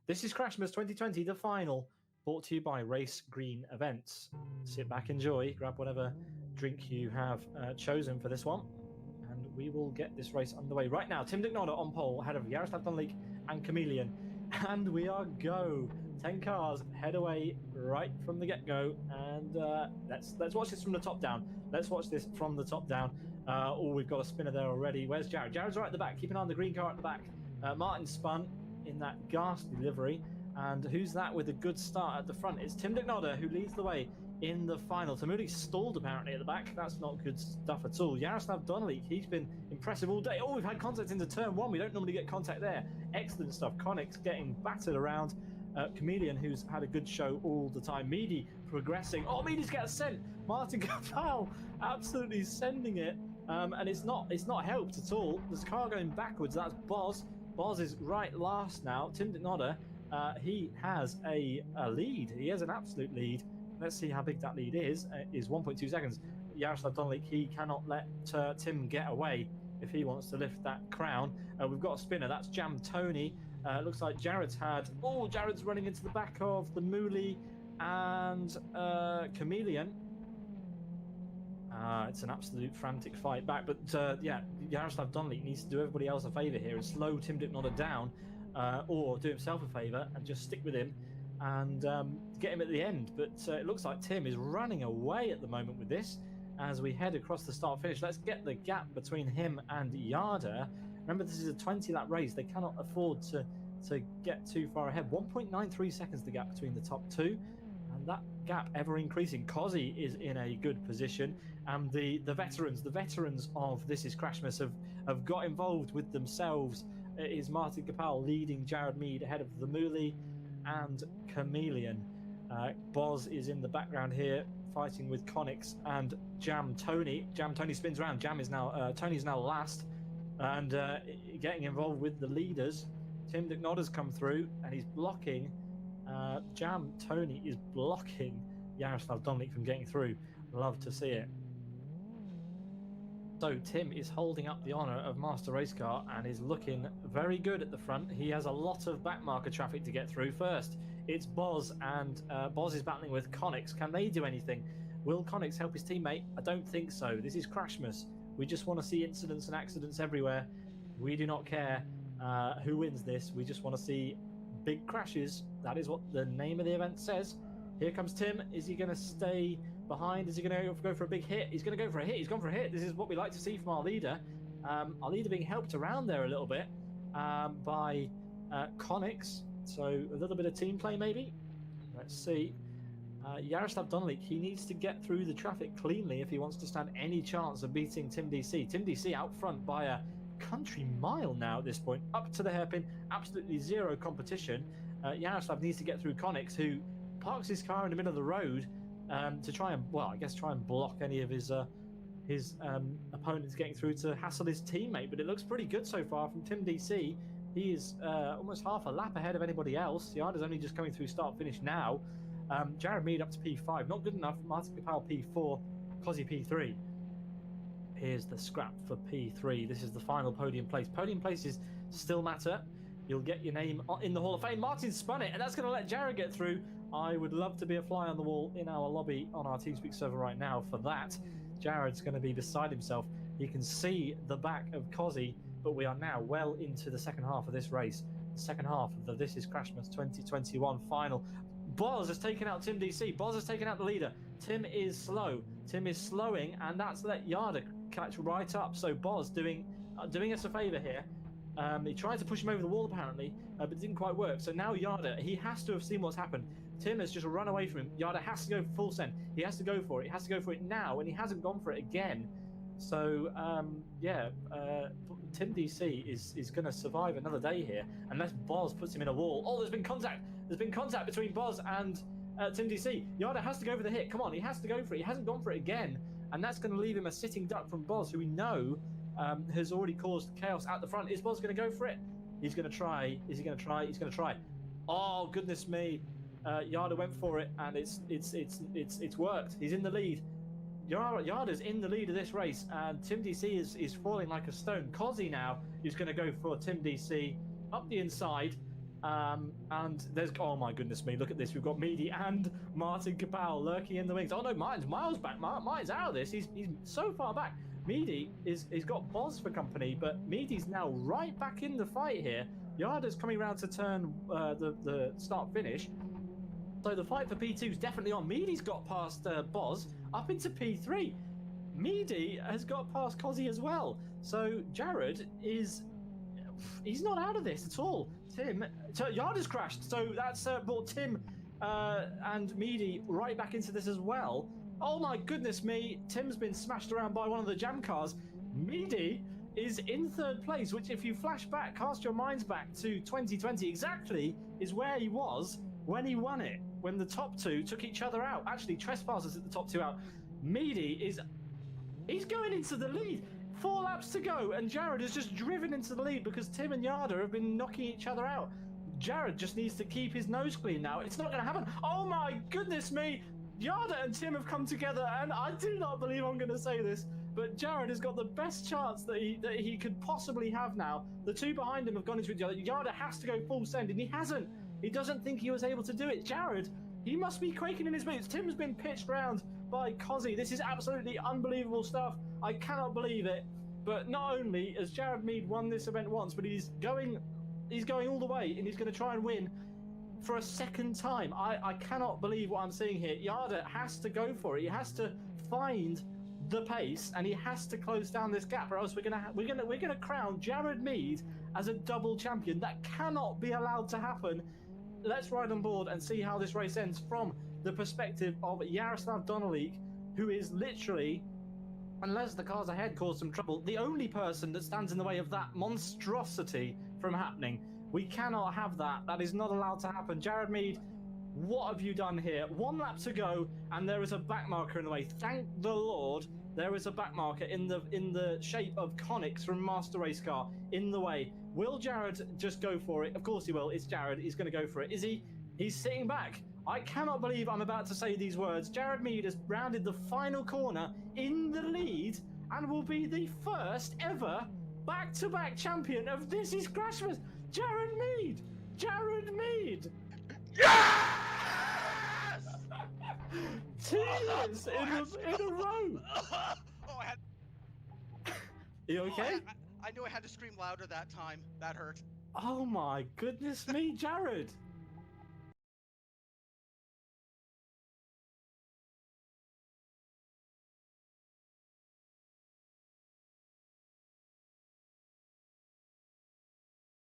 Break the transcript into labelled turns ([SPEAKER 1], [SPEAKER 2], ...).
[SPEAKER 1] This is Crashmaaas 2020, the final, brought to you by Race Green Events. Sit back, enjoy, grab whatever drink you have chosen for this one, and we will get this race underway right now. Tim Dicknotter on pole, ahead of Jaroslav Donlik and Chameleon, and we are go. 10 cars head away right from the get-go, and let's watch this from the top down. Let's watch this from the top down. Oh, we've got a spinner there already. Where's Jared? Jared's right at the back. Keep an eye on the green car at the back. Martin spun in that ghastly livery, and who's that with a good start at the front? It's Tim Dicknotter who leads the way in the final. Tamuri stalled apparently at the back. That's not good stuff at all. Jaroslav Donlik, he's been impressive all day. Oh, we've had contact into turn one. We don't normally get contact there. Excellent stuff. Connix getting battered around. Chameleon, who's had a good show all the time. Meaddie progressing. Oh, Meaddie's got a sent. Martin Capel absolutely sending it, and it's not helped at all. There's a car going backwards. That's Boz. Boz is right last now. Tim Dicknotter, he has a lead. He has an absolute lead. Let's see how big that lead is. 1.2 seconds. Jaroslav Donlik, he cannot let Tim get away if he wants to lift that crown. We've got a spinner. That's Jam Tony. Looks like Jared's running into the back of the Meaddie and Chameleon. It's an absolute frantic fight back, but yeah, Jaroslav Donlik needs to do everybody else a favour here and slow Tim Dicknotter down, or do himself a favour and just stick with him and get him at the end. But it looks like Tim is running away at the moment with this as we head across the start finish. Let's get the gap between him and Yarda. Remember, this is a 20-lap race. They cannot afford to get too far ahead. 1.93 seconds the gap between the top two, and that gap ever increasing. Cozzy is in a good position, and the veterans of This Is Crashmaaas have got involved with themselves. It is Martin Capel leading Jared Mead ahead of the Meaddie and Chameleon. Boz is in the background here, fighting with Connix and Jam Tony. Jam Tony spins around. Tony's now last, and getting involved with the leaders. Tim Dicknotter's come through, and he's blocking. Jam Tony is blocking Jaroslav Donlik from getting through. Love to see it. So Tim is holding up the honour of Master Race Car and is looking very good at the front. He has a lot of backmarker traffic to get through. First, it's Boz, and Boz is battling with Connix. Can they do anything? Will Connix help his teammate? I don't think so. This is Crashmaaas. We just want to see incidents and accidents everywhere. We do not care who wins this. We just want to see big crashes. That is what the name of the event says. Here comes Tim. Is he going to stay behind? Is he going to go for a big hit? He's going to go for a hit. He's gone for a hit. This is what we like to see from our leader. Our leader being helped around there a little bit by Connix. So a little bit of team play maybe. Let's see. Jaroslav Donlik, he needs to get through the traffic cleanly if he wants to stand any chance of beating Tim DC. Tim DC out front by a country mile now at this point, up to the hairpin, absolutely zero competition. Jaroslav needs to get through Connix, who parks his car in the middle of the road to try and block any of his opponents getting through to hassle his teammate. But it looks pretty good so far from Tim DC. He is almost half a lap ahead of anybody else. Yarda's only just coming through start finish now. Jared Mead up to P5, not good enough. Martin Capel P4, Cozzy P3. Here's the scrap for P3. This is the final podium place. Podium places still matter. You'll get your name in the Hall of Fame. Martin spun it, and that's going to let Jared get through. I would love to be a fly on the wall in our lobby on our TeamSpeak server right now for that. Jared's going to be beside himself. You can see the back of Cozzy, but we are now well into the second half of this race. The second half of the This Is Crashmaaas 2021 final. Boz has taken out Tim DC. Boz has taken out the leader. Tim is slow. Tim is slowing, and that's let Yarda catch right up. So Boz doing us a favour here. He tried to push him over the wall apparently, but it didn't quite work. So now Yarda, he has to have seen what's happened. Tim has just run away from him. Yarda has to go full send. He has to go for it. He has to go for it now, and he hasn't gone for it again. So Tim DC is going to survive another day here unless Boz puts him in a wall. Oh, there's been contact. There's been contact between Boz and Tim DC. Yarda has to go for the hit. Come on, he has to go for it. He hasn't gone for it again, and that's going to leave him a sitting duck from Boz, who we know has already caused chaos at the front. Is Boz going to go for it? He's going to try. Is he going to try? He's going to try. Oh goodness me! Yarda went for it, and it's worked. He's in the lead. Yarda's in the lead of this race, and Tim DC is falling like a stone. Cozzy now is going to go for Tim DC up the inside. And there's, oh my goodness me, look at this. We've got Meaddie and Martin Kapow lurking in the wings. Oh no, Martin's miles back. Martin's out of this. He's so far back. Meaddie he's got Boz for company, but Meaddie's now right back in the fight here. Yarda's coming around to turn the start finish. So the fight for P2 is definitely on. Meaddie's got past Boz up into P3. Meaddie has got past Cozzy as well. So Jared he's not out of this at all. Yarda's crashed, so that's brought Tim and Meaddie right back into this as well. Oh my goodness me, Tim's been smashed around by one of the jam cars. Meaddie is in third place, which if you flash back, cast your minds back to 2020 exactly, is where he was when he won it, when the top two took each other out. Actually, Trespassers at the top two out. Meaddie he's going into the lead. 4 laps to go, and Jared has just driven into the lead because Tim and Yarda have been knocking each other out. Jared just needs to keep his nose clean now. It's not going to happen. Oh my goodness me! Yarda and Tim have come together, and I do not believe I'm going to say this, but Jared has got the best chance that he could possibly have now. The two behind him have gone into each other. Yarda has to go full send, and he hasn't. He doesn't think he was able to do it. Jared, he must be quaking in his boots. Tim's been pitched round by Cozzy. This is absolutely unbelievable stuff. I cannot believe it. But not only has Jared Mead won this event once, but he's going all the way, and he's going to try and win for a second time. I cannot believe what I'm seeing here. Yarda has to go for it. He has to find the pace, and he has to close down this gap, or else we're gonna crown Jared Mead as a double champion. That cannot be allowed to happen. Let's ride on board and see how this race ends from the perspective of Yaroslav Donolik, who is literally, unless the cars ahead cause some trouble, the only person that stands in the way of that monstrosity from happening. We cannot have that. That is not allowed to happen. Jared Mead, what have you done here? 1 lap to go, and there is a back marker in the way. Thank the Lord, there is a back marker in the shape of Connix from Master Race Car in the way. Will Jared just go for it? Of course he will. It's Jared. He's going to go for it. Is he? He's sitting back. I cannot believe I'm about to say these words. Jared Mead has rounded the final corner in the lead and will be the first ever back-to-back champion of This Is Crashmaaas. Jared Mead! Jared Mead!
[SPEAKER 2] Yes!
[SPEAKER 1] 2 years in a row!
[SPEAKER 2] Oh, I had...
[SPEAKER 1] You okay?
[SPEAKER 2] I knew I had to scream louder that time. That hurt.
[SPEAKER 1] Oh my goodness me, Jared!